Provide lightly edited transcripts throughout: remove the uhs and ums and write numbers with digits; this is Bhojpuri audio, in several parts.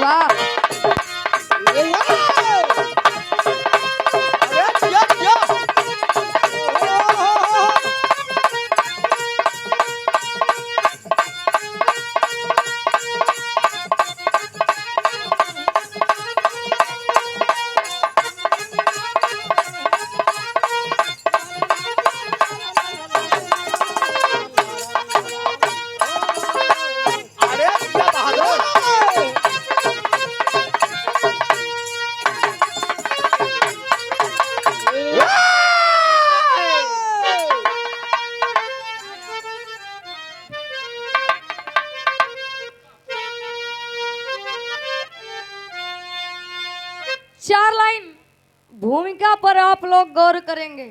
वाह चार लाइन भूमिका पर आप लोग गौर करेंगे।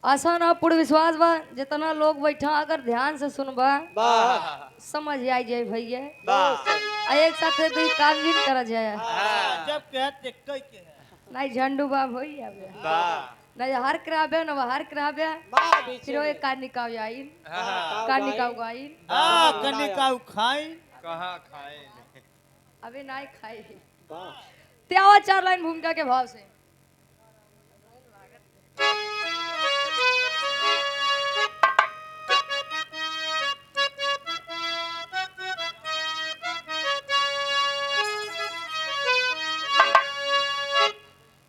आसान और पूर्ण विश्वास बा जितना लोग बैठा अगर ध्यान से सुनबा समझ आई जाए भैया। एक साथ दुई काम भी करा जाए जब कहते कई के नहीं झंडू बा भैया नहीं हर कराबे न हर कराबे फिर एक कानिका आइन कानिका गाइन कनिका खाई कहाँ खाए अबे नहीं खाई त्यावा चार लाइन भूमिका के भाव से।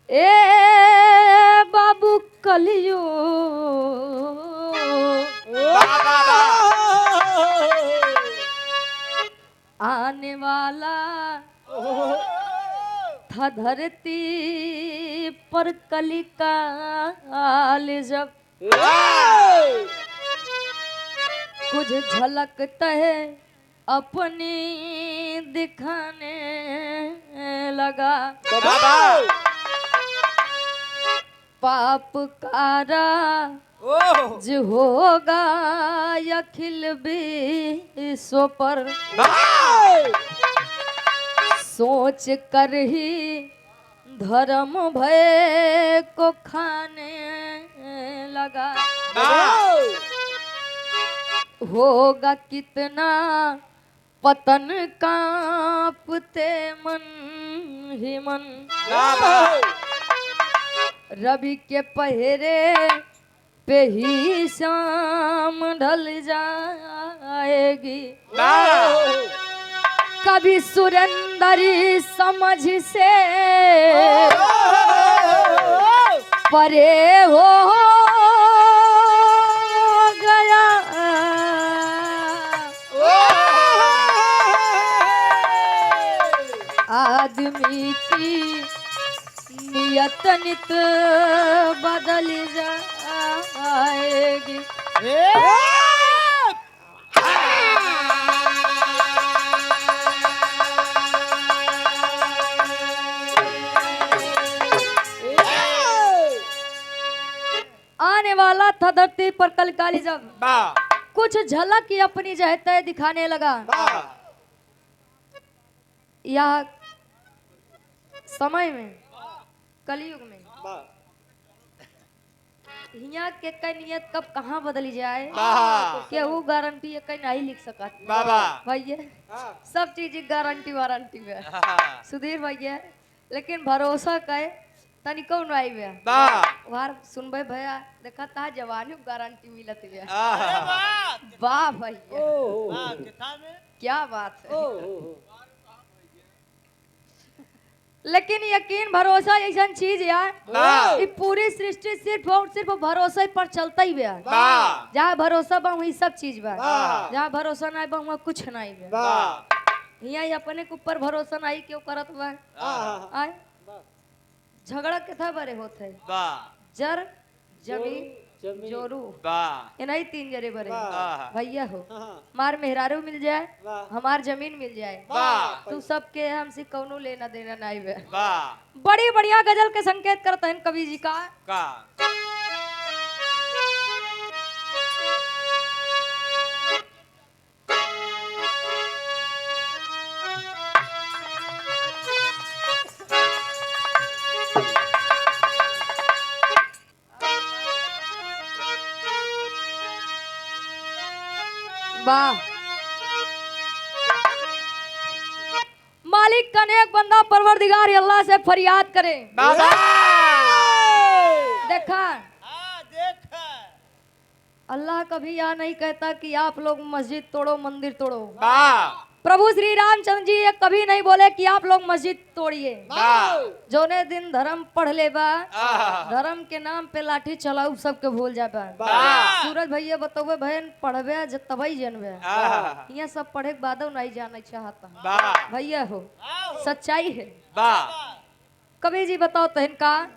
ए बाबू कलियो आने वाला था धरती पर कलिकाल जब कुछ झलकता है अपनी दिखाने लगा पाप कारा जो होगा अखिल विश्व पर सोच कर ही धर्म भय को खाने लगा होगा कितना पतन कांपते मन ही मन रवि के पहरे पे ही शाम ढल जाएगी कभी सुरेंद्री समझ से परे हो गया आदमी की नियत नित बदल जाएगी। आने वाला था धरती पर कल काली जब कुछ झलक ही अपनी जहते दिखाने लगा। यह समय में कलयुग में हिया के कई नियत कब कहाँ बदली जाए केहू गारंटी ये कहीं नहीं लिख सकत भैया सब चीज गारंटी वारंटी में सुधीर भैया लेकिन भरोसा कहे तनिको नहीं बे वार सुनबे भैया देखा ता जवानी गारंटी मिलत बे वाह भैया क्या बात है। लेकिन यकीन भरोसा ऐसा चीज यार कि पूरी सृष्टि सिर्फ और सिर्फ भरोसे पर चलता ही बा जहाँ भरोसा बा वही सब चीज बा जहाँ भरोसा नहीं बा वहाँ कुछ नहीं बा यहाँ अपने के ऊपर भरोसा नहीं क्यों करत बा आए झगड़ा कितना बड़े होते जर जमीन जोरू ये नहीं तीन जरे बड़े भैया हो मार मेहरारू मिल जाए हमार जमीन मिल जाए तू सबके हमसे कौनो लेना देना नहीं बे बड़ी बढ़िया गजल के संकेत करते हैं कवि जी का वाह मालिक का नेक बंदा परवरदिगार अल्लाह से फरियाद करे। बाबा देखा हाँ देखा अल्लाह कभी यह नहीं कहता कि आप लोग मस्जिद तोड़ो मंदिर तोड़ो। बा प्रभु श्री रामचंद्र जी ये कभी नहीं बोले कि आप लोग मस्जिद तोड़िए। बा जोने दिन धर्म पढ़ ले बा आहा। धर्म के नाम पे लाठी चलाऊ सबके भूल जाबा। बा सूरज भैया बतौबे बहन पढ़बे तबई जनबे आहा। यहाँ सब पढ़े के बादो नहीं जाने चाहता बा भैया हो सच्चाई है। बा कबीर जी बताओ तहन का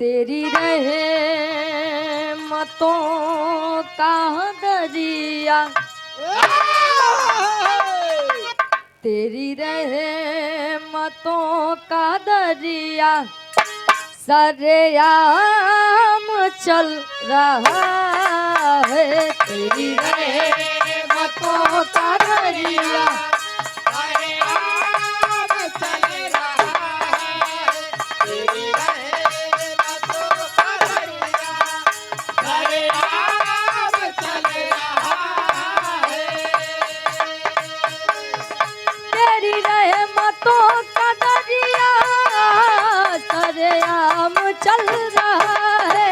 तेरी रहे मतों का दरिया तेरी रहे मतों का दरिया सरेआम चल रहा है। तेरी रहे मतों का दरिया तेरी रहमतों का दरिया सरेआम चल रहा है।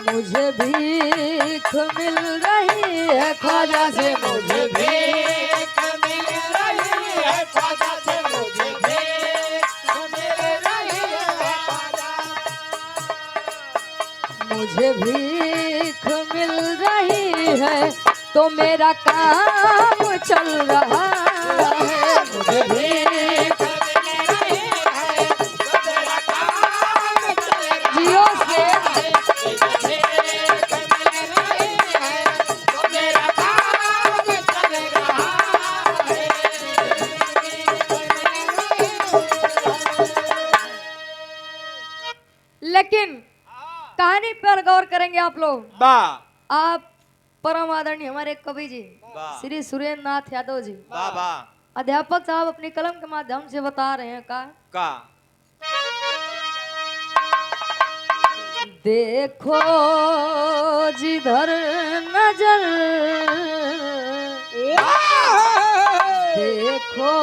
मुझे भीख मिल रही है ख्वाजा से मुझे भीख मिल रही है ख्वाजा से मुझे भीख मिल रही है ख्वाजा। मुझे भीख मिल रही है तो मेरा काम चल रहा है। मुझे भीख जियो से लेकिन कहानी पर गौर करेंगे आप लोग। बा आप परम आदरणीय हमारे कवि जी वाह। श्री सुरेंद्र नाथ यादव जी बा बा अध्यापक साहब अपनी कलम के माध्यम से बता रहे हैं का का देखो जिधर नजर देखो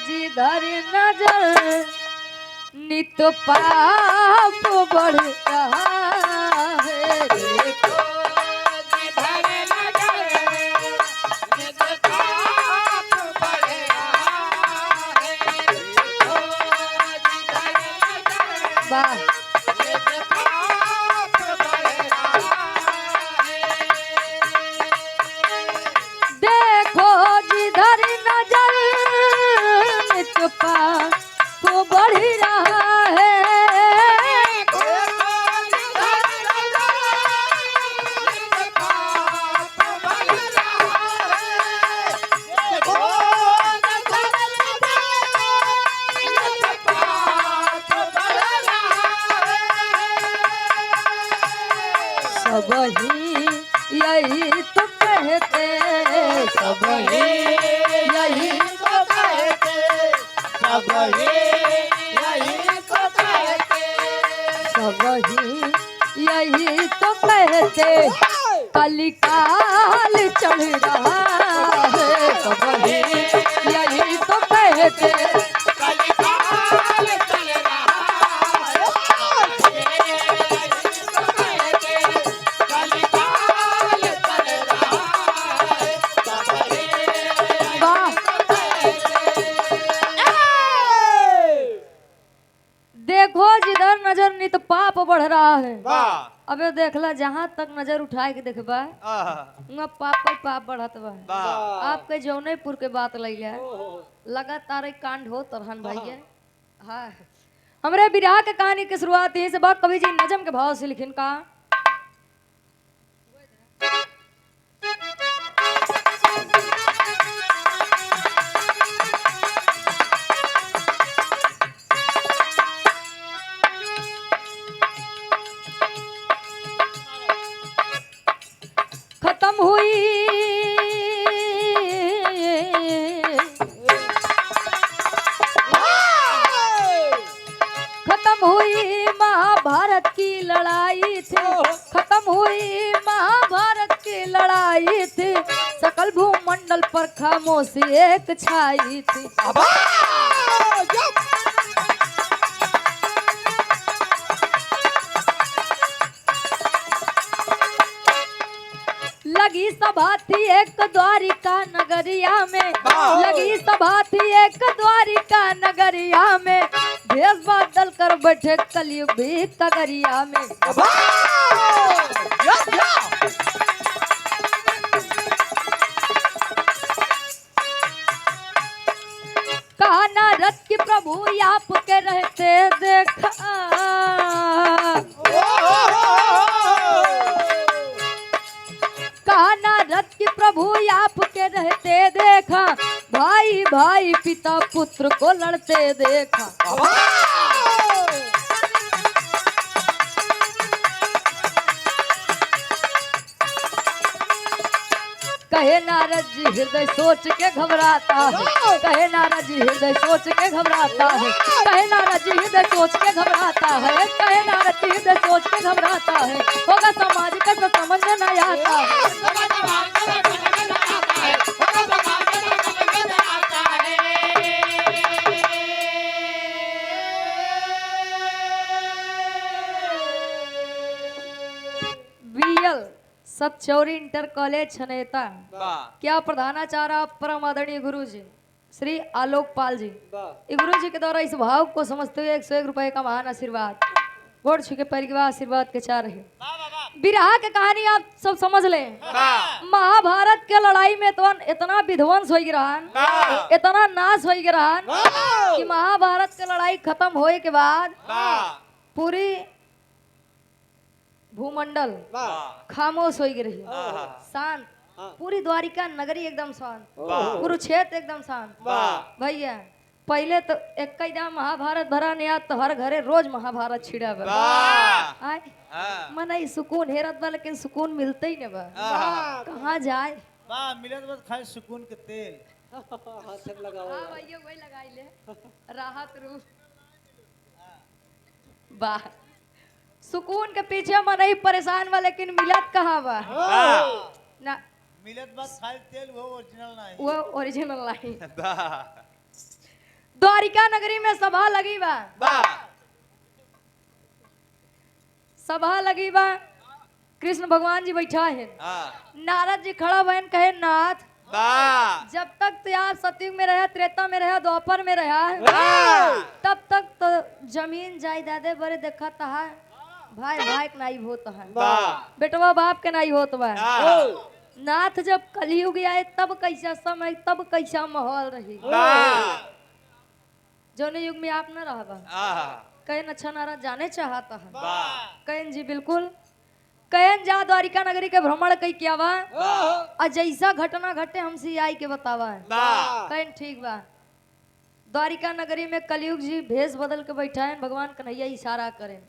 जिधर नजर नित पाप बढ़ रहा है। देखो वाह देखो जिधर नजर नित पाप बढ़ रहा है। सब ही यही तो कहते सब ही यही तो कहते सब ही यही तो कहते कलिकाल चढ़ रहा है। सब ही यही तो कहते वाह देखो जिधर नजर नित पाप बढ़ रहा है। बा अबे देखला जहाँ तक नजर उठाए के देखबा आहा। वहाँ पाप ही पाप बढ़त बा। बा आपके जौनपुर के बात लैले लगातार एक कांड हो तरहन भैया। हाँ हमरे विरह के कहानी की शुरुआत यहीं से बा। कवि जी नजम के भाव से लिखिन का पर खामोशी एक छाई थी। लगी सभा थी एक द्वारिका नगरिया में, लगी सभा थी एक द्वारिका नगरिया में, भेष बदल कर बैठे कलयुग भी कगरिया में। कहा नारद की प्रभु आपके रहते देखा, कहा नारद की प्रभु आपके रहते देखा, भाई भाई पिता पुत्र को लड़ते देखा। कहे नारद जी हृदय सोच के घबराता है, कहे नारद जी हृदय सोच के घबराता है, कहे नारद जी हृदय सोच के घबराता है, कहे नारद जी हृदय सोच के घबराता है, होगा समाज का तो समझ में नहीं आता है। बीएल सतचौरी इंटर कॉलेज छनेता क्या प्रधानाचार्य परम आदरणीय गुरु जी श्री आलोक पाल जी, गुरु जी के द्वारा इस भाव को समझते हुए 101 रुपए का महान आशीर्वाद गोड़ छू के परिवार आशीर्वाद के चाह रहे। विरहा की कहानी आप सब समझ लें। महाभारत के लड़ाई में तो इतना विध्वंस हो रहा, इतना नाश हो रहा कि महाभारत की लड़ाई खत्म होए के बाद पूरी भूमंडल खामोश हो रही, शांत, पूरी द्वारिका नगरी एकदम शांत, कुरुक्षेत्र एकदम शांत। भैया पहले तो एक महाभारत भरा नहीं तो हर घरे रोज महाभारत छिड़ा बा, मन सुकून हेरत बा लेकिन सुकून मिलते ही नहीं बा, कहाँ जाए मिलत बस खाली सुकून के तेल भैया वही लगाई ले राहत रूप बा। सुकून के पीछे मन ही परेशान बा लेकिन मिलत कहाँ बा ना, मिलत बस खाली तेल वो ओरिजिनल नहीं, वो ओरिजिनल नहीं। द्वारिका नगरी में सभा लगी बा, सभा लगी बा, कृष्ण भगवान जी बैठा है, नारद जी खड़ा बहन कहे नाथ जब तक तो आप सतयुग में रहा, त्रेता में रहा, द्वापर में रहा, तब तक तो जमीन जायदादे बड़े देखा है, भाई भाई के नहीं होता है, बेटवा बाप के नहीं होता है। नाथ जब कलयुग आए तब कैसा समय, तब कैसा माहौल रही, जौने युग में आप न रहबा। कहन अच्छा नाराज जाने चाहता है, कहन जी बिल्कुल, कहन जा द्वारिका नगरी के भ्रमण कई क्या बा, और जैसा घटना घटे हमसे आई के बतावा। कहन ठीक बा। द्वारिका नगरी में कलयुग जी भेष बदल के बैठा है, भगवान कन्हैया इशारा करें,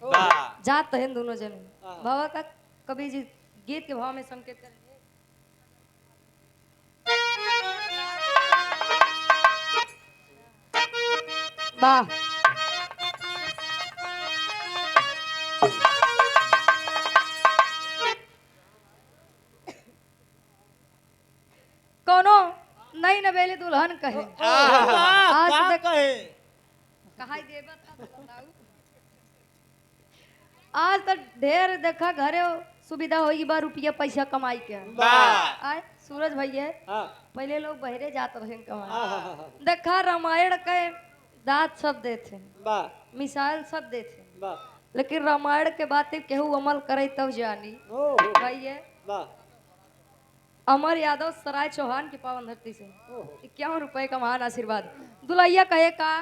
जात है दोनों जने। बाबा का कवि जी गीत के भाव में संकेत करें, वाह कोनो नई नवेली दुल्हन कहे आज तक कहा आज तक ढेर देखा घरे सुविधा होगी बा रुपया पैसा कमाई के आए सूरज भैया पहले लोग बहरे जाते रहे कमाए, देखा रामायण के दात सब देते, मिसाल सब देते, लेकिन रामायण के बातें केहू अमल करे तब जानी। भैया अमर यादव सराय चौहान की पावन धरती से 51 रुपए का महान आशीर्वाद। दुल्हैया कहे का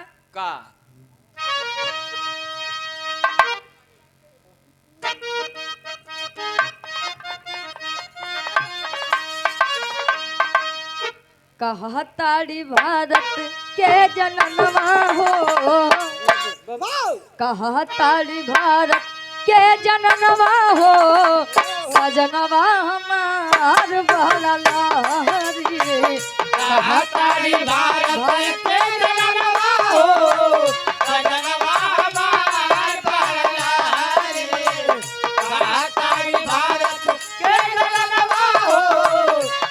कहताड़ी भारत के जननवा हो, कहताड़ी भारत के जननवा हो, सजनवा हमार बहला लहरी, कहताड़ी भारत के जननवा हो, सजनवा हमार बहला लहरी, कहताड़ी भारत के जननवा हो,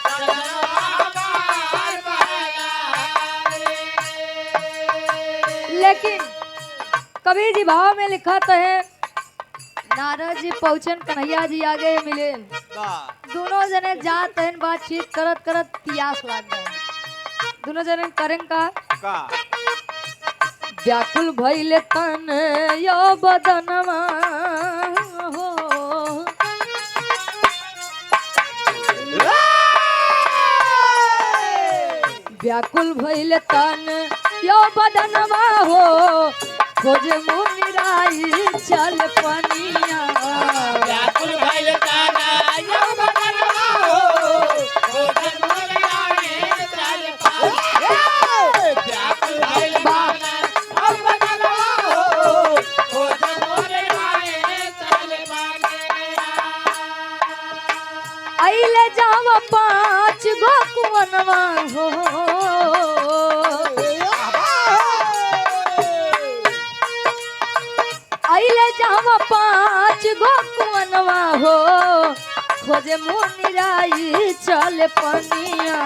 सजनवा हमार कवि जी भाव में लिखा तो है, नारद जी पहुंचन कन्हैया जी आगे मिले, दोनों जने जात हैं, बातचीत करत करत प्यास लाग गए। दोनों जने करें का व्याकुल भइले तन यो बदनमा हो, व्याकुल भइले तन यो बदनमा हो, खोज मुनिराई चल पनिया। व्याकुल भइल ताना यो बदनवा हो, खोज मुनिराई चल पनिया। व्याकुल भइल ताना यो बदनवा हो, खोज मुनिराई चल पनिया। अइले जाव पाँच गो कुवनवा हो, अइले जाव पाँच गो कुवनवा हो, खोजे मुनिराई चल पनिया।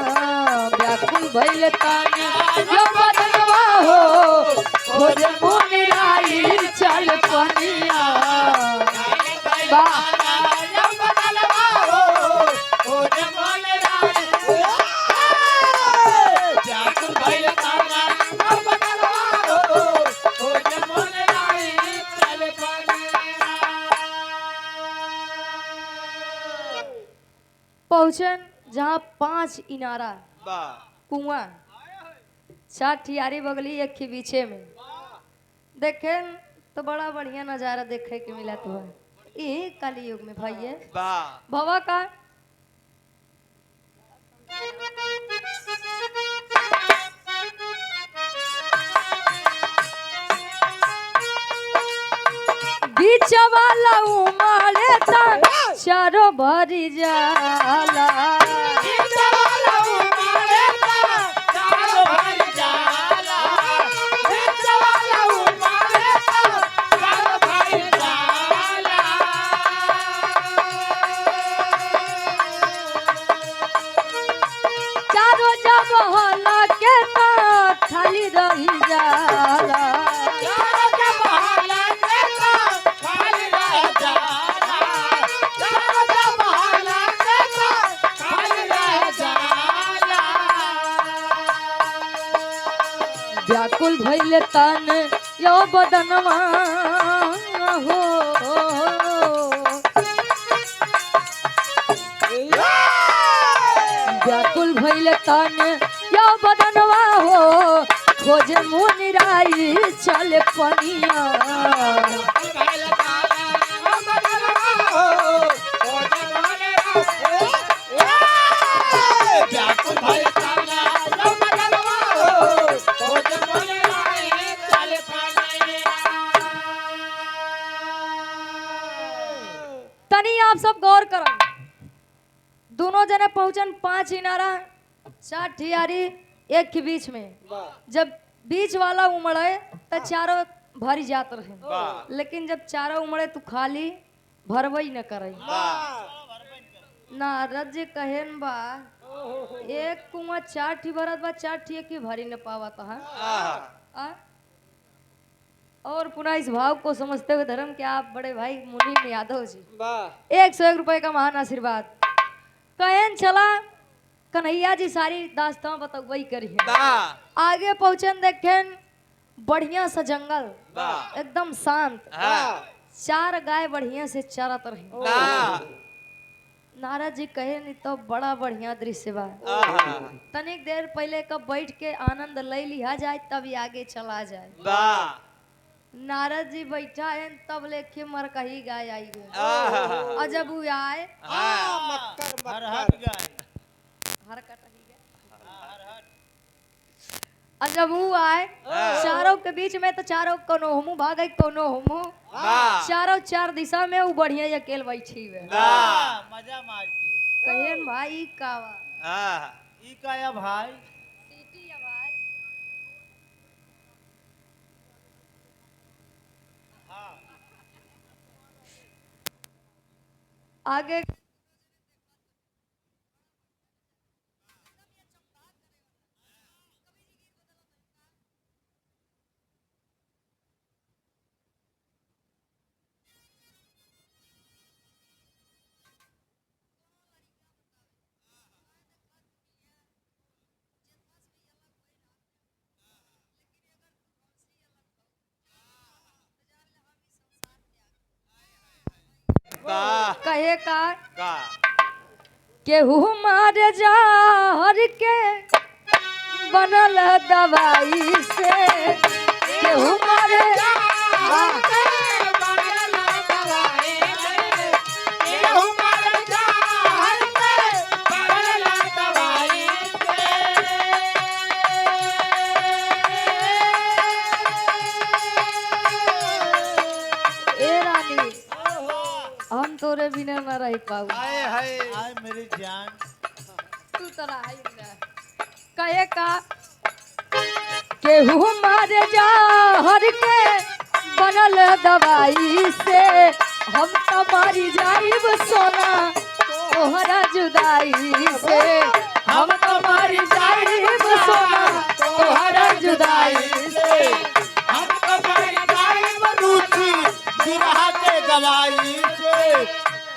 व्याकुल भइल तानी यो बदनवा हो, खोजे मुनिराई चल पनिया। वाह यो बदनवा हो, खोज मुनिराई। व्याकुल भइल ताना यो बदनवा हो, खोज मुनिराई चल पनिया। पहुंचन जहाँ 5 इनारा कुआं, 4 ठियारी बगली एक के पीछे में, देखे तो बड़ा बढ़िया नजारा देखे के मिला तो है ये कली युग में भाई है भवा का। बीच वाला उमाड़े ता चारों भरी जाला, चारों जब होला के ता खाली रही जाला। व्याकुल भइले तन यो बदनवा हो, व्याकुल भइले तन यो बदनवा हो, खोज मुनिराई चल पनिया। तनी आप सब गौर करो, दोनों जने पहुंचन 5 इनारा 4 ठियारी एक के बीच में, जब बीच वाला उमड़े तो चारों भरी जात रहे, लेकिन जब चारों उमड़े तो खाली भरवई न करे। नारद जी कहेन बा एक कुआं 4 ठी भरत बा, 4 ठी की भरी न पावत है। और पुनः इस भाव को समझते हुए धर्म के आप बड़े भाई मुनीम यादव जी 101 रुपए का महान आशीर्वाद। कहन चला कन्हैया जी सारी दास्तां बतवई करी है। आगे पहुंचन देखें बढ़िया सा जंगल एकदम शांत, 4 गाय बढ़िया से चरत रही। नारद जी कहे नहीं तो बड़ा बढ़िया दृश्य बा, तनिक देर पहले कब बैठ के आनंद ले लिया जाए तब आगे चला जाए। नारद जी बैठा है तब लेके मर कही गाय आई गए, और जब वो आए हर हट गाय हर कटही गए, और जब वो आए चारों के बीच में तो चारों कोनो हमू भागे कोनो हमू, चारों 4 दिशा में वो बढ़िया अकेले बैठी हुए। मजा मार के कहेन भाई कावा ई काया भाई सीटी है भाई। आगे कहे का का केहू मारे जहर के बनल दवाई से केहू मारे ए रानी हम तोरे बिना न रह पाऊ हाय हाय आय मेरी जान तू तो रही ना कहे का केहू मारे जहर के बनल दवाई से हम तो मारी जाइब सोना तोहरा जुदाई से हम तो मारी जाइब सोना तोहरा जुदाई से रुचि बिरहा के गवाई से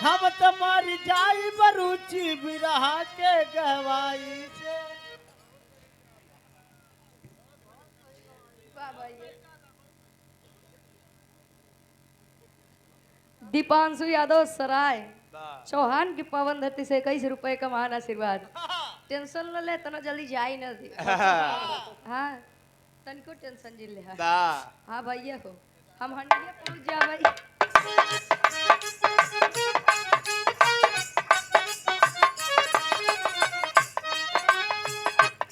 हम तुम्हारी जाई बरुचि बिरहा के गवाई से दीपांशु यादव सराय चौहान की पवन धरती से 21 रुपए का महान आशीर्वाद टेंशन न ले तना जल्दी जाई न दी हाँ तनिको टेंशन जी ले हाँ भैया हो हम हंडिया पहुंच जा भाई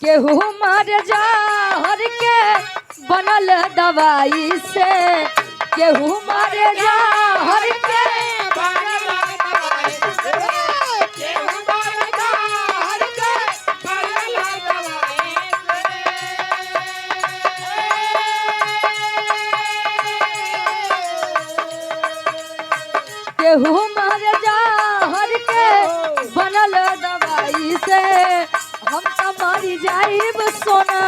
केहू मारे जहर के बनल दवाई से केहू मारे जहर के केहू मारे जहर के बनल दवाई से हम तो मारी जाइब सोना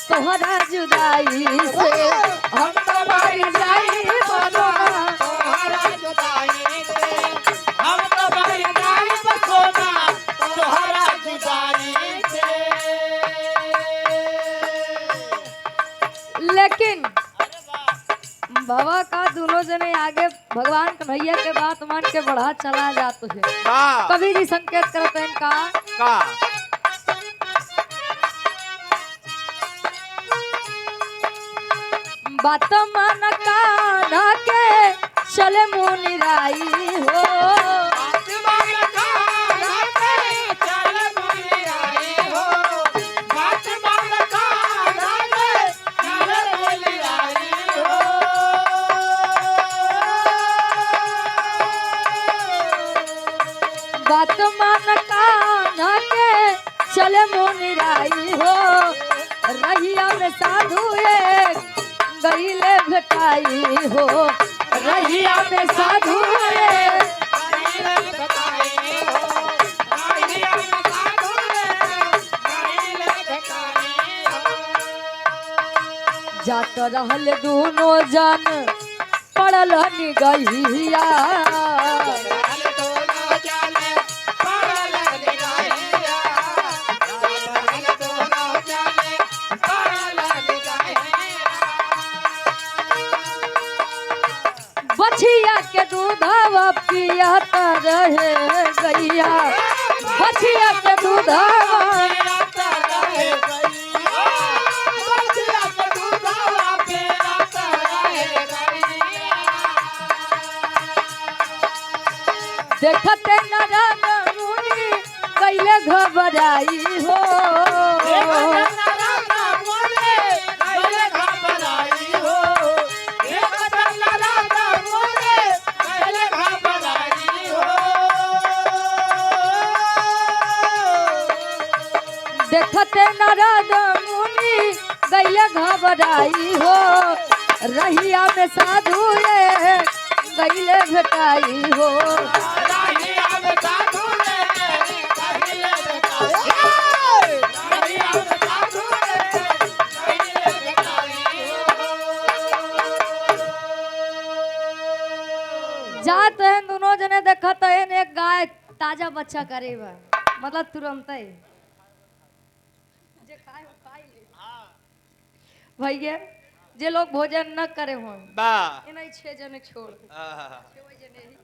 तोहरा जुदाई से हम तो मारी जाइब सोना हम तुम्हारी जाई बसोना तोहरा जुदाई से लेकिन अरे वाह बाबा का दोनों जने आगे भगवान कन्हैया के बात मान के बढ़ा चला जाते है कभी जी संकेत करते हैं का बात मान कान्हा के चले मुनिराई हो बात मान कान्हा के चले मुनिराई हो रहिया में साधु एक गईले भेटाई हो रहिया में साधु एक जात रहल दोनों जन पड़ल निगहिया बछिया के दूधवा पियत रहे गैया बछिया के दूधवा देखते नारायण मुनि कैले घबराई हो देखते नारद मुनि गैले घबराई हो रहिया में साधु ये गैले भेटाई हो जात है दोनों जने देखत है एक गाय ताजा बच्चा करेबा मतलब तुरंत ही जे खाए वो खाई ले भैया जे लोग भोजन न करे हो बा इन्हें 6 जने छोड़ दे 6 जने ही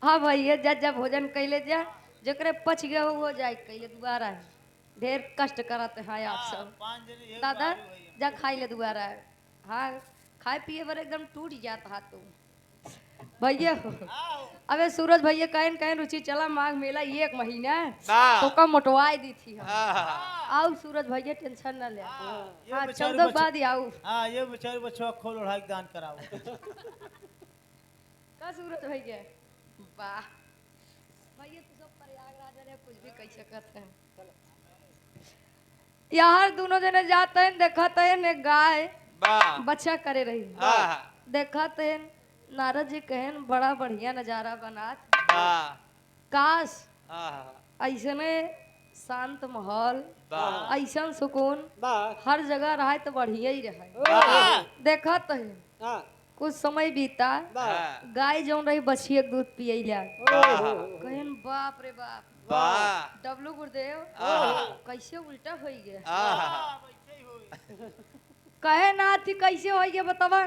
हाँ भैया जा जा भोजन कैले जा जकरे पच गया हो जाए कैले दोबारा ढेर कष्ट करते हैं आप सब 5 दिन एक दादा बार भैया। जा खाई ले दोबारा हाँ खाए पिए पर एकदम टूट जाता हाथ तुम भैया आओ। अबे सूरज भैया कहन कहन रुचि चला माघ मेला 1 महीना ना। तो कम मोटवाई दी थी हम हाँ। आओ सूरज भैया टेंशन न ले ये हाँ बेचारे 14 बच्चे- बाद ही आओ हाँ ये बेचारे बच्चों का खोल ओढ़ा के दान कराओ। का सूरज भैया वाह भैया तू सब प्रयागराज रे कुछ भी कह सकत है यार दोनों जने जाते हैं देखते हैं ने गाय वाह। बच्चा करे रही हाँ। देखते हैं नारद जी कहन बड़ा बढ़िया नजारा बनात वाह। काश हाँ। ऐसने शांत माहौल वाह। ऐसा सुकून वाह। हर जगह रहे तो बढ़िया ही रहे वाह। देखत है कुछ समय बीता वाह। गाय जौन रही बछिए के दूध पिए ला वाह। कहन बाप रे बाप वाह। डब्लू गुरुदेव आहा। कैसे उल्टा हो गया आहा। कहे ना थी कैसे हो गया बतावा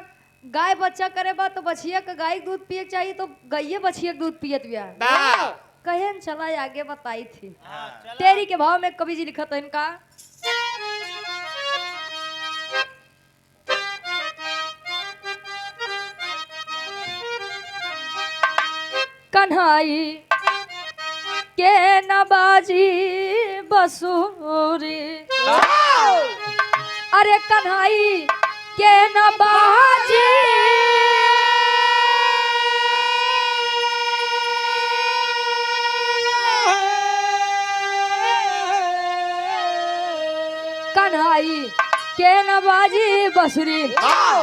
गाय बच्चा करे बा तो बछिया का गाय के दूध पिए के चाहिए तो गैये बछिया के दूध पियत बिया ना। कहे न चला आगे बताई थी हाँ, चला। तेरी के भाव में कवि जी लिखत है इनका कन्हाई के नबाजी बसूरी अरे कन्हाई के नबाजी कन्हाई के नबाजी बसुरी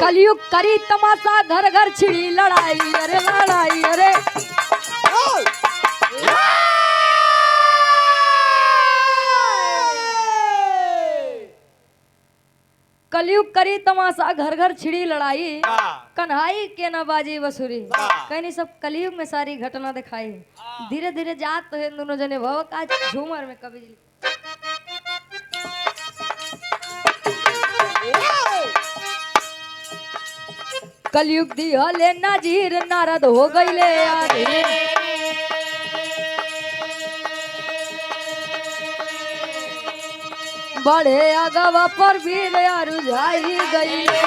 कलयुग करी तमाशा घर घर छिड़ी लड़ाई अरे कलयुग करी तमाशा घर घर छिड़ी लड़ाई कन्हाई के नबाजी बसुरी कहनी सब कलयुग में सारी घटना दिखाई धीरे धीरे जात तो है दोनों जने भव का झूमर में कवि जी कलयुग दिहले नाजीर नारद हो गईले आगे बड़े अगवा पर भीड़ रुझाई गईले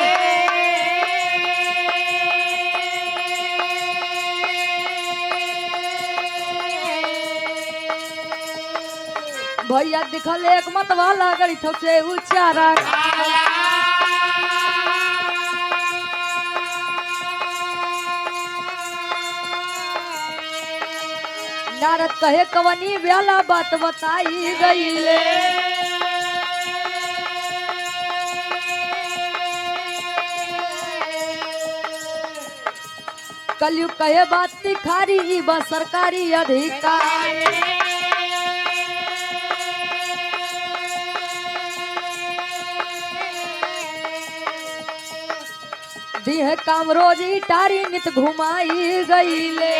भैया दिखल एक मत वाला गड़ी से उचारा नारद कहे कवनी व्याला बात बताई गईले कलयुग कहे बात तिखारी बा सरकारी अधिकारी दिह काम रोजी टारी नित घुमाई गईले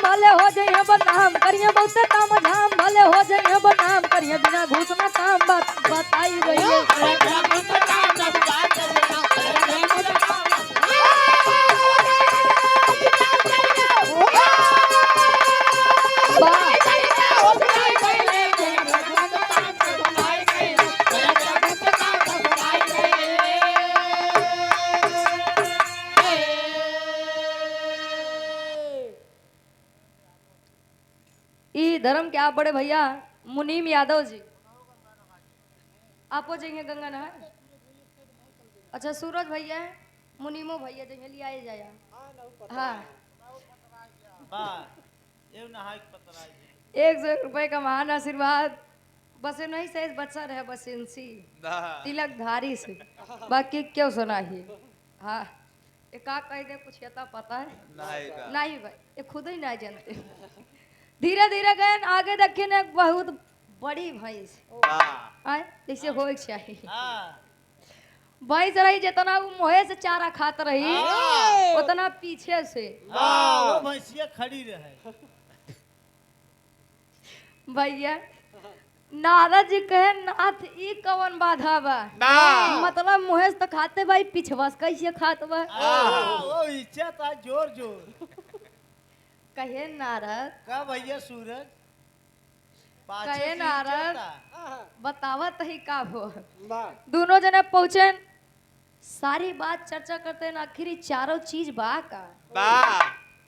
भले हो जाइए बदनाम करिए बहुत काम झाम भले हो जाइए बदनाम करिए बिना घूस में काम बताई गई धर्म के आप बड़े भैया मुनीम यादव जी आपो जाइए गंगा नहर अच्छा सूरज भैया मुनीमो भैया जाइए लिया जाया हाँ 100 रुपए का महान आशीर्वाद बस नहीं से बच्चा रहे बस इनसी तिलक धारी से बाकी क्यों सुना ही हाँ एक कह दे कुछ यता पता है नहीं भाई ये खुद ही नहीं जानते धीरे धीरे गए आगे देखे ने बहुत बड़ी भैंस आए जैसे हो चाहिए भैंस रही जितना वो मोहे से चारा खात रही उतना पीछे से वो भैंसिया खड़ी रहे भैया नारद जी कहे नाथ ई कवन बाधा बा ना मतलब मुहेश तो खाते भाई पिछवस कैसे खात बा वो इच्छा था जोर जोर। कहे नारद का भैया सूरज पाछे कहे से नारद इच्छा था। बतावत ही का हो वाह दोनों जने पहुंचे सारी बात चर्चा करते हैं आखिर ई चारों चीज बा का बा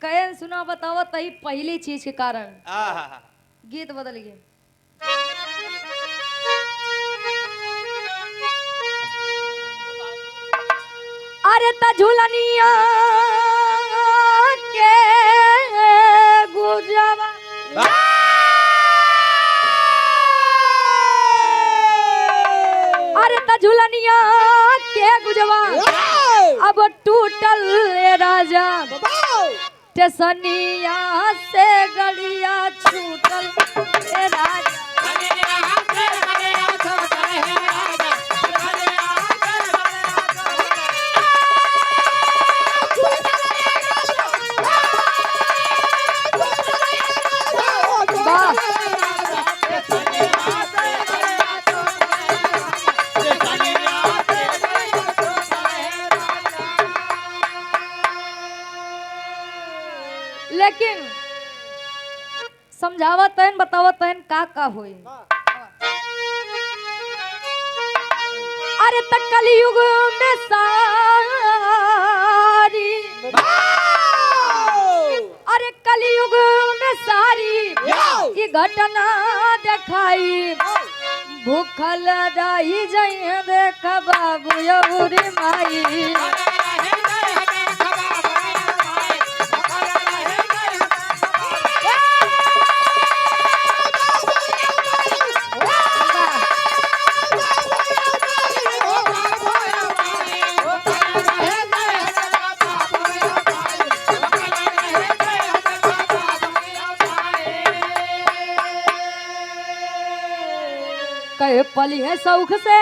कहे सुना बतावत ही पहली चीज के कारण आहा गीत बदल गए अरे त झूलनिया के गुजवा अरे त झूलनिया के गुजवा अब टूटल ए राजा टेसनिया से गलिया छूटल ए राजा वाह लेकिन समझावत है बतावत है का होई अरे तक कलयुग में सारी अरे कलयुग में सारी ये घटना दिखाई भूखल रही जइए देख बाबू यौरी माई कहे पली है सौख से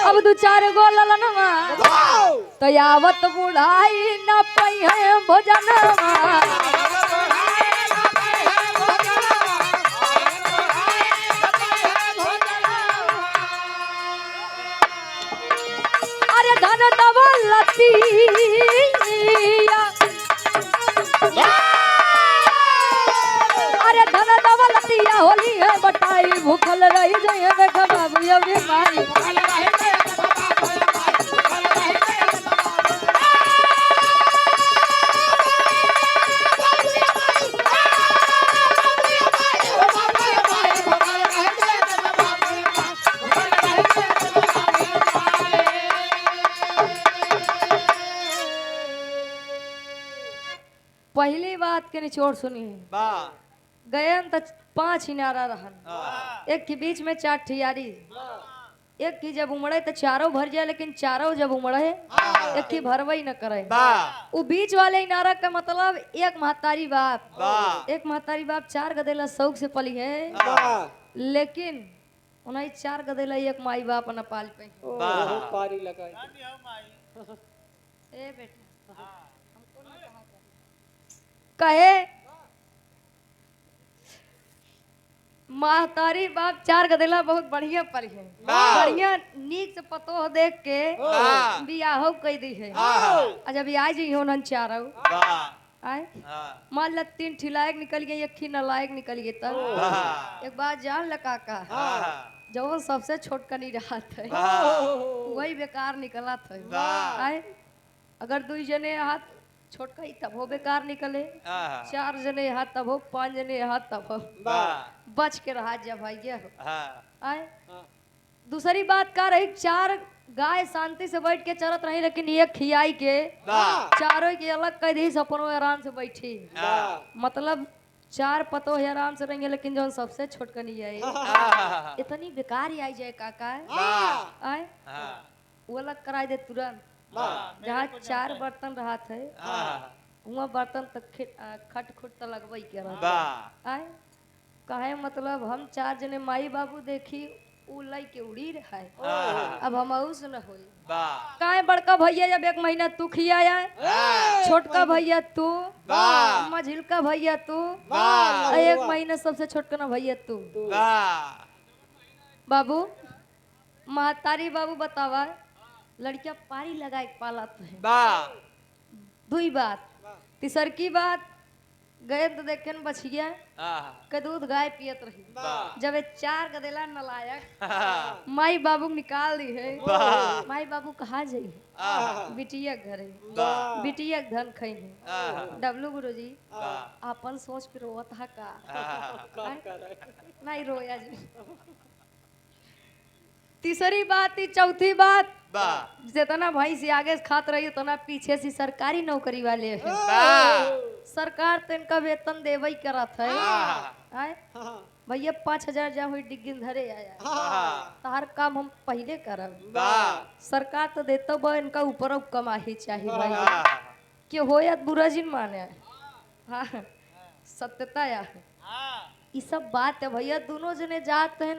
अब दो चार गो ललनवा तो यावत बुढ़ाई न पई है भोजनवा अरे धन दौलतिया अरे धन दौलतिया होली है बटाई भूखल रही जाए देख बाबू अभी माई पहली बात के निचोड़ सुनी बा गए तो 5 इनारा रहन आ एक के बीच में 4 ठियारी एक की जब उमड़े तो चारों भर जाए लेकिन चारों जब उमड़े एक की भरवई न करे बा वो बीच वाले इनारा का मतलब एक महतारी बाप बा एक महतारी बाप 4 गदेला शौक से पली है लेकिन उन्हें 4 गदेला एक माई बाप न पाल पे पारी लगाई रानी हो माई। ए बेटा कहे महतारी बाप 4 गदेला बहुत बढ़िया पली है बढ़िया नीक से पतो देख के बियाहो कई दी है अच्छा बियाह जी हो नन चारो बा आए आ मान ला 3 ठिलायक निकल गए एक खी नलायक निकल गए तब एक बात जान लगा का जो सबसे छोटका नहीं रहा था वही बेकार निकला था आए अगर 2 जने हाथ छोटका ही तब हो बेकार निकले 4 जने हाथ तब हो 5 जने हाथ तब हो बच के रहा जब भैया हो आए दूसरी बात का रही 4 गाय शांति से बैठ के चरत रही लेकिन एक खियाई के चारों की अलग कर दी सपनों आराम से बैठी मतलब 4 पतो है आराम से रहेंगे लेकिन जो सबसे छोटका नहीं है इतनी बेकार ही आई जाए काका आए वो अलग कराई दे तुरंत जहाँ 4 बर्तन रहा थे वहाँ बर्तन तक खट खुट तो लगवाई के रहा आए कहे मतलब हम 4 जने माई बाबू देखी उ लई के उड़ी रहा है अब हम से न होई काहे बड़का भैया जब 1 महीना तू खियाया छोटका भैया तू मझिलका भैया तू 1 महीना सबसे छोटका ना भैया तू बाबू महतारी बाबू बतावा लड़किया पारी लगा के पालत है बा दुई बात तीसर की बात गए तो देखे न बछिया आहा के दूध गाय पियत रही वाह। जब ये चार गदेला नलायक माई बाबू निकाल दी है वाह। माई बाबू कहा जाई आहा बिटिया घरे वाह। बिटिया के धन खई है आहा डब्लू गुरुजी वाह। अपन सोच फिर रोवत हा का आहा नहीं रोया जी तीसरी बात थी चौथी बात बा जितना भाई से आगे खात रही उतना पीछे से सरकारी नौकरी वाले हैं बा सरकार तो इनका वेतन देवे ही करत है आहा आय भैया 5,000 जा हुई डिग्गी धरे आया आहा तार काम हम पहले करब बा सरकार तो देता बा इनका ऊपर अब कमाही चाहिए भाई आहा कि हो या बुरा जिन माने हाँ सत्यता या हाँ ये सब बात है भैया दोनों जने जात हैं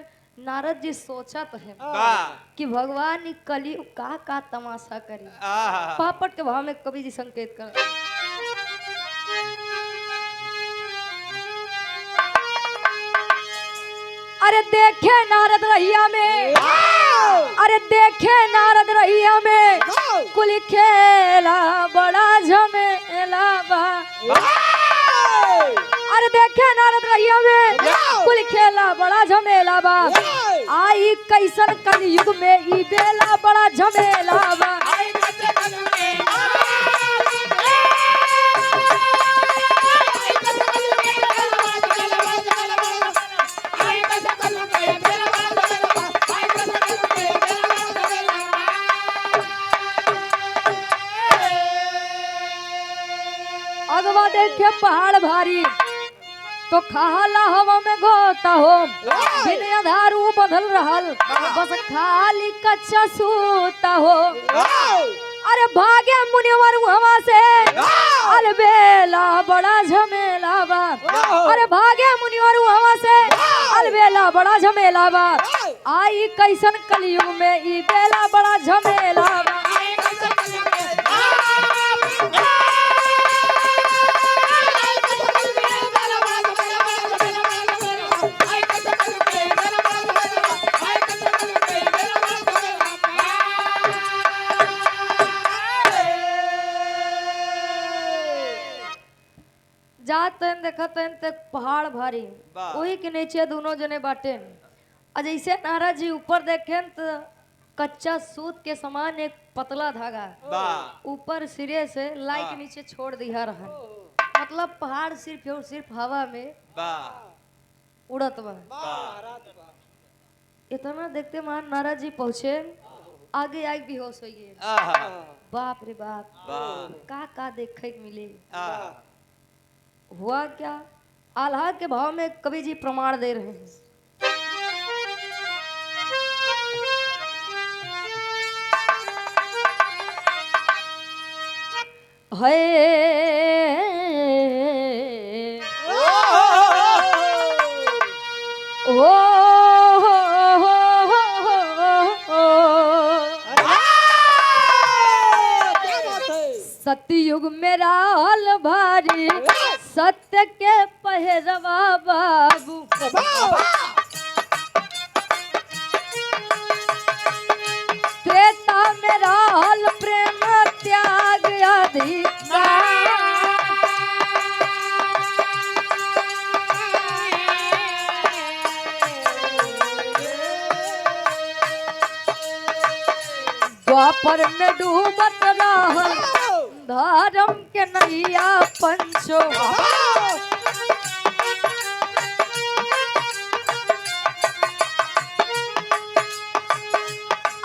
नारद जी सोचत है बा कि भगवान ई कलयुग का तमाशा करी आहा पापट के भाव में कवि जी संकेत कर अरे देखे नारद रहिया में अरे देखे नारद रहिया में कुल खेला बड़ा झमेला बा अरे देखे नारद रहिया में कुल खेला बड़ा झमेला बा आई कैसन कलयुग में ई बेला बड़ा झमेला बा अगवा देखे पहाड़ भारी तो खाला हवा में गोता हो बिन आधारू बदल रहल बस खाली कच्चा सूता हो अरे भागे मुनिवर हवा से अलबेला बड़ा झमेला बा अरे भागे मुनिवर हवा से अलबेला बड़ा झमेला बा आई कैसन कलयुग में ई बेला बड़ा झमेला बा जातन देखतन तक पहाड़ भारी वाह। वही के नीचे दोनों जने बाटे और जैसे नारद जी ऊपर देखें तो कच्चा सूत के समान एक पतला धागा बा ऊपर सिरे से लाई के हाँ। नीचे छोड़ दिया रहा मतलब पहाड़ सिर्फ और सिर्फ हवा में बा उड़त बा बा इतना देखते महान नारद जी पहुंचे आगे आगे बेहोश हो गए आहा बाप रे बाप बा का देखे के मिले आहा हुआ क्या आल्हा के भाव में कवि जी प्रमाण दे रहे हैं है ओ सतयुग में राल भारी सत्य के पहरवा बाबू त्रेता में राल प्रेम त्याग आदि द्वापर में डूबत रहल धर्म के नैया पंचो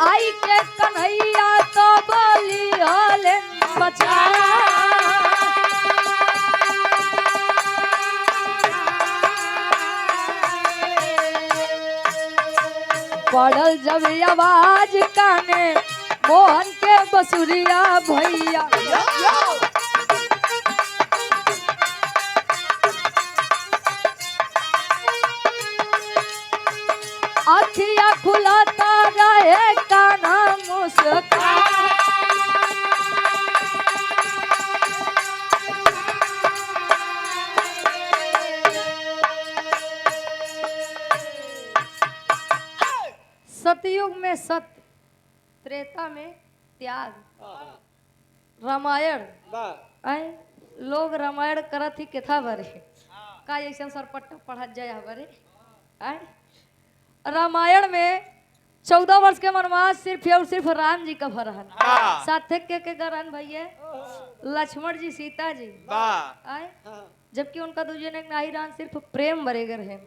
आई के कन्हैया तो बोली हले बचा पड़ल जब आवाज काने मोहन के बसुरिया भैया अखिया खुलाता रहे काना मुस्कान में सत्य, त्रेता में त्याग, रामायण आए लोग रामायण करत ही केथा बरे का ऐसा सरपट्टा पढ़त जाए बरे आए रामायण में 14 वर्ष के वनवास सिर्फ और सिर्फ राम जी का भरहन साथे के गरन भैया लक्ष्मण जी सीता जी आए जबकि उनका दूजे ने नाही रान सिर्फ प्रेम बरेगर है।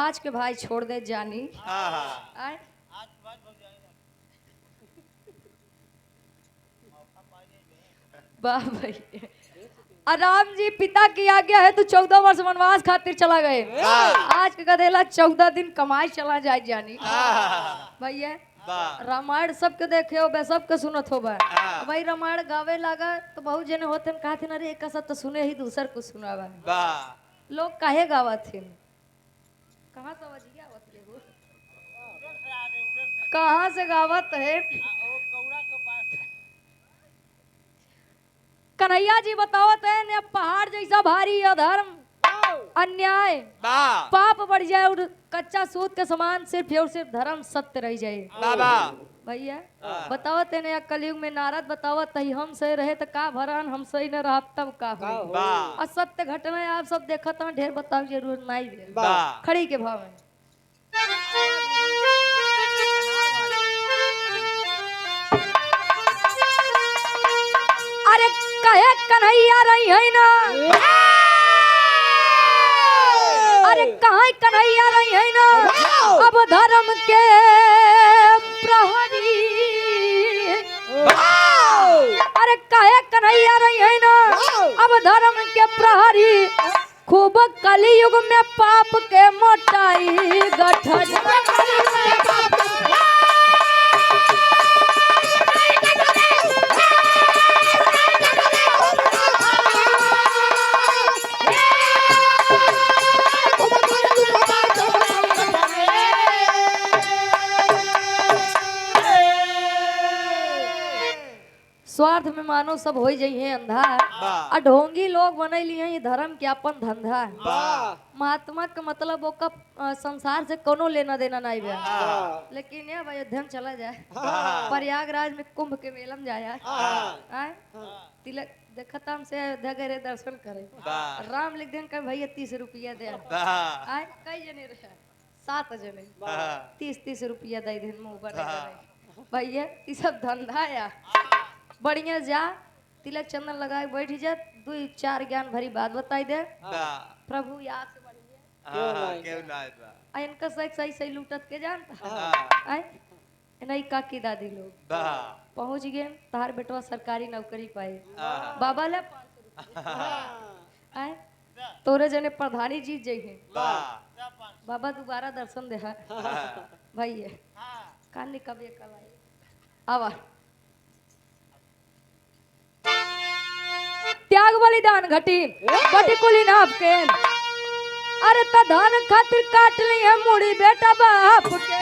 आज के भाई छोड़ दे जानी आए आज बात हो जाएगा। वाह भैया और राम जी पिता की आज्ञा है तो 14 वर्ष वनवास खातिर चला गए। आज के गधेला 14 दिन कमाई चला जाए जानी भैया रामायण सबके देखे हो बे सबके सुनत हो भाई रामायण गावे लगा तो बहुत जने होते कहते अरे एक सब तो सुने ही दूसर को सुनावा लोग काहे गावत थे कहाँ से बजिया आवत रे हो कहाँ से गावत है वो कौड़ा के पास कन्हैया जी बतावत है ने पहाड़ जैसा भारी अधर्म अन्याय पाप बढ़ जाए और कच्चा सूत के समान सिर्फ और सिर्फ धर्म सत्य रह जाए भैया बतावत है कलयुग में नारद बतावत है हम सही रहे तो का भरन हम सही न रह तब का हो असत्य घटना आप सब देखत हैं ढेर बताओ जरूर नहीं खड़ी के भाव में अरे कहे कन्हैया रही है ना अरे कहाँ कन्हैया रही है ना अब धर्म के प्रहरी अरे कहे कन्हैया रही है ना अब धर्म के प्रहरी खूब कलयुग में पाप के मोटाई गठरी स्वार्थ में मानो सब हो जाइए अंधा ढोंगी लोग बने लिए ये धर्म के अपन धंधा महात्मा का मतलब वो संसार से कोनो लेना देना नहीं भैया लेकिन ये अयोध्या चला जाए प्रयागराज में कुंभ के मेलम जाया तिलक देखता हमसे अयोध्या गए दर्शन करे राम लिख देन कहे भैया 30 रुपया दे आए कई जने रहे 7 जने 30 रुपया दे दिन मुंह पर भैया ये सब धंधा या बढ़िया जा तिलक चंदन लगाए बैठ जा 2-4 ज्ञान भरी बात बताई दे प्रभु याद से बढ़िया इनका सही सही लूटत के जानता आए नहीं काकी दादी लोग पहुंच गए तार बेटवा सरकारी नौकरी पाए बाबा ले 500 रुपया आए तोरे जने प्रधानी जीत जाइए बाबा दोबारा दर्शन दे भैया कान कब कल आए आवा त्याग बलिदान घटी बटी कुली नाप के अरे त धान खातिर काट ली है मुड़ी बेटा बाप के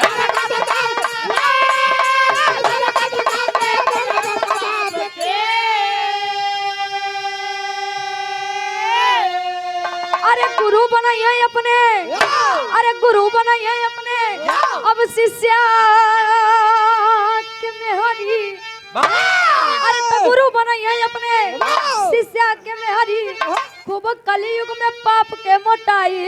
अरे गुरु बनाइए अपने अरे गुरु बनाइए अपने अब शिष्या के मेहरी अरे तो गुरु बनाइए अपने शिष्या के मेहरी खूब कलयुग में पाप के मोटाई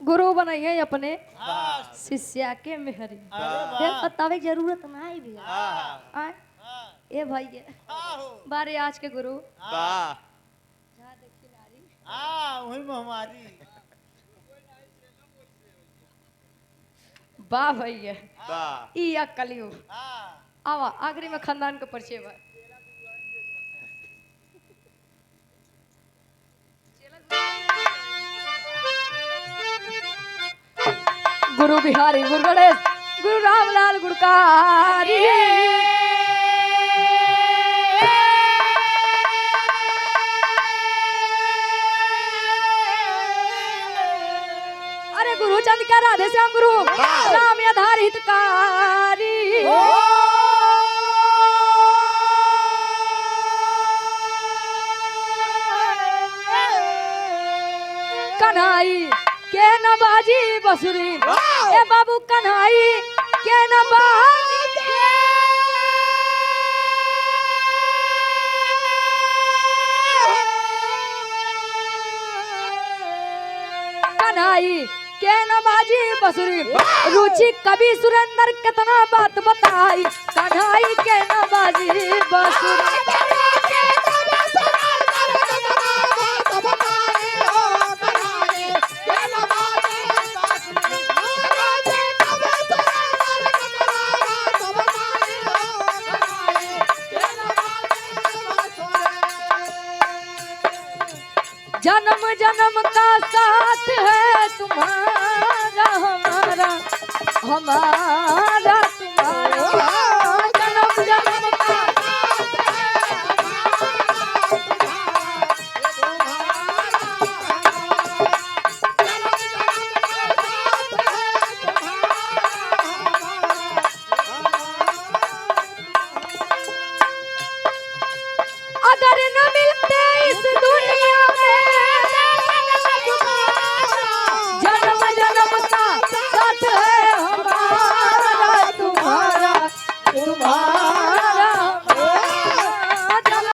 गुरु बनाइए अपने शिष्या के मेहरी बतावे जरूरत नहीं भी ए भाई बारे आज के गुरु वही में हमारी वाह भैया ई कलयुग आवा आखिरी में खानदान का परिचय बा गुरु बिहारी गुरु गणेश गुरु रामलाल गुड़कारी अरे गुरु चंद का राधे श्याम गुरु राम आधार हितकारी कन्हई के नवाजी बसुरी ए बाबू कन्हाई के नवाजी कन्हाई के नवाजी बसुरी रुचि कवि सुरेंद्र कितना बात बताई कन्हाई के नवाजी बसुरी जन्म जन्म का साथ है तुम्हारा हमारा हमारा तुम्हारा जन्म जन्म का अगर न मिलते इस दुनिया जन्म जन्म का साथ है हमारा तुम्हारा तुम्हारा